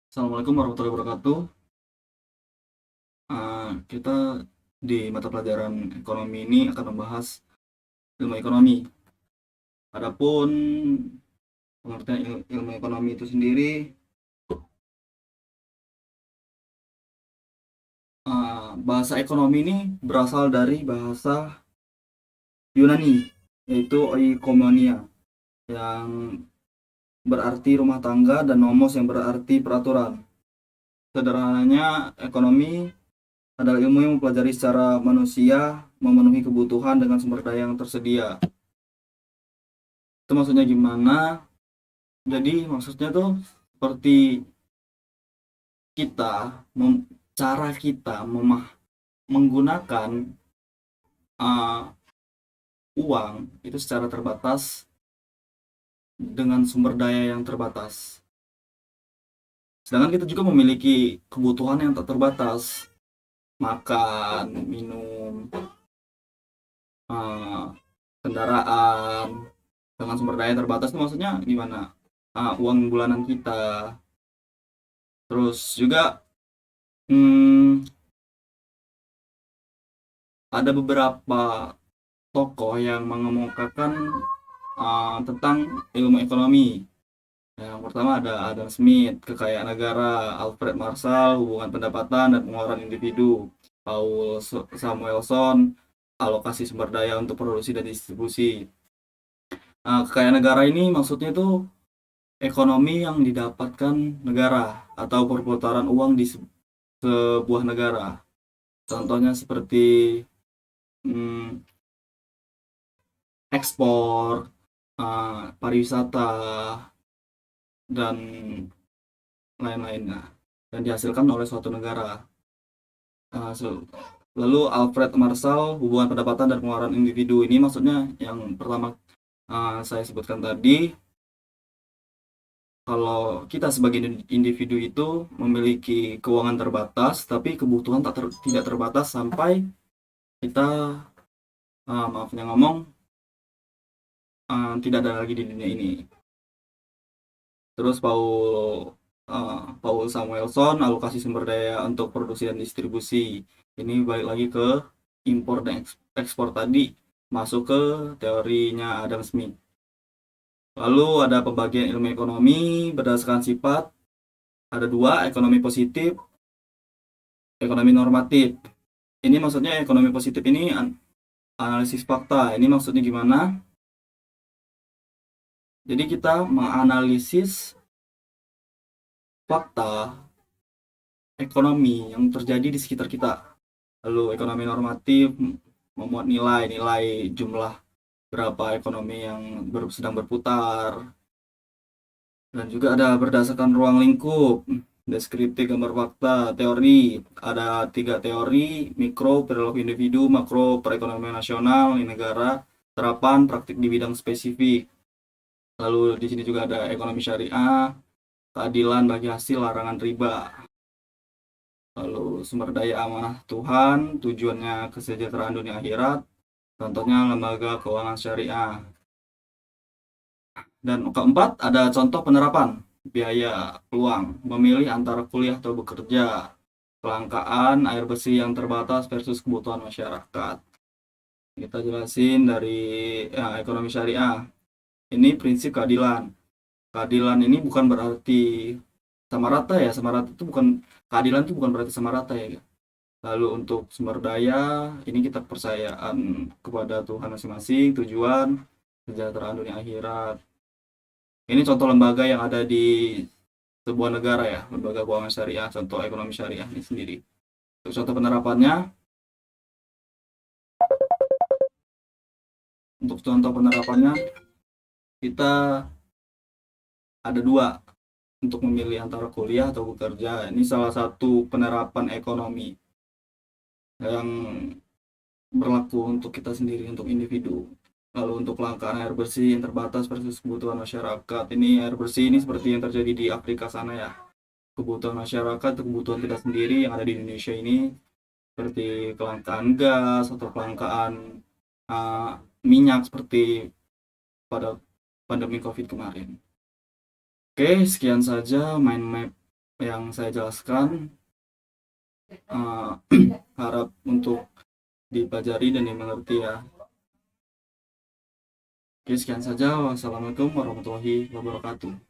Assalamualaikum warahmatullahi wabarakatuh. Kita di mata pelajaran ekonomi ini akan membahas ilmu ekonomi. Adapun pengertian ilmu ekonomi itu sendiri, bahasa ekonomi ini berasal dari bahasa Yunani, yaitu oikonomia, yang berarti rumah tangga, dan nomos yang berarti peraturan. Sederhananya, ekonomi adalah ilmu yang mempelajari secara manusia memenuhi kebutuhan dengan sumber daya yang tersedia. Itu maksudnya gimana? Jadi maksudnya tuh seperti kita cara kita menggunakan uh, uang itu secara terbatas dengan sumber daya yang terbatas. Sedangkan kita juga memiliki kebutuhan yang tak terbatas, makan, minum, uh, kendaraan dengan sumber daya terbatas itu maksudnya gimana? Uang bulanan kita. Terus juga hmm, ada beberapa tokoh yang mengemukakan tentang ilmu ekonomi. Yang pertama ada Adam Smith, kekayaan negara; Alfred Marshall, hubungan pendapatan dan pengeluaran individu; Paul Samuelson, alokasi sumber daya untuk produksi dan distribusi. Kekayaan negara ini maksudnya itu ekonomi yang didapatkan negara atau perputaran uang di sebuah negara. Contohnya seperti hmm, ekspor, pariwisata, dan lain-lainnya yang dihasilkan oleh suatu negara. Uh, so, Lalu Alfred Marshall, hubungan pendapatan dan pengeluaran individu, ini maksudnya yang pertama saya sebutkan tadi, kalau kita sebagai individu itu memiliki keuangan terbatas, tapi kebutuhan tidak terbatas sampai kita, maafnya ngomong, tidak ada lagi di dunia ini. Terus Paul Samuelson, alokasi sumber daya untuk produksi dan distribusi. Ini balik lagi ke impor dan ekspor tadi, masuk ke teorinya Adam Smith. Lalu ada pembagian ilmu ekonomi berdasarkan sifat. Ada dua: ekonomi positif, ekonomi normatif. Ini maksudnya ekonomi positif ini analisis fakta. Ini maksudnya gimana? Jadi kita menganalisis fakta ekonomi yang terjadi di sekitar kita. Lalu ekonomi normatif memuat nilai-nilai jumlah berapa ekonomi yang sedang berputar. Dan juga ada berdasarkan ruang lingkup, deskriptif, gambar fakta, teori. Ada tiga teori: mikro, perilaku individu; makro, perekonomian nasional di negara; terapan praktik di bidang spesifik. Lalu di sini juga ada ekonomi syariah, keadilan bagi hasil, larangan riba. Lalu sumber daya amanah Tuhan, tujuannya kesejahteraan dunia akhirat, contohnya lembaga keuangan syariah. Dan keempat, ada contoh penerapan biaya peluang, memilih antara kuliah atau bekerja; kelangkaan air bersih yang terbatas versus kebutuhan masyarakat. Kita jelasin dari ekonomi syariah. Ini prinsip keadilan. Keadilan ini bukan berarti sama rata ya. Sama rata itu bukan, keadilan itu bukan berarti sama rata ya. Lalu untuk sumber daya, ini kita kepercayaan kepada Tuhan masing-masing, tujuan kesejahteraan dunia akhirat. Ini contoh lembaga yang ada di sebuah negara ya, lembaga keuangan syariah, contoh ekonomi syariah ini sendiri. Untuk contoh penerapannya, kita ada dua untuk memilih antara kuliah atau bekerja. Ini salah satu penerapan ekonomi yang berlaku untuk kita sendiri, untuk individu. Lalu untuk kelangkaan air bersih yang terbatas versus kebutuhan masyarakat. Ini air bersih ini seperti yang terjadi di Afrika sana ya. Kebutuhan masyarakat, kebutuhan kita sendiri yang ada di Indonesia ini, seperti kelangkaan gas atau kelangkaan uh, minyak seperti pada pandemi COVID kemarin. Oke, sekian saja mind map yang saya jelaskan. Eh, harap untuk dipelajari dan dimengerti ya. Oke, sekian saja. Wassalamualaikum warahmatullahi wabarakatuh.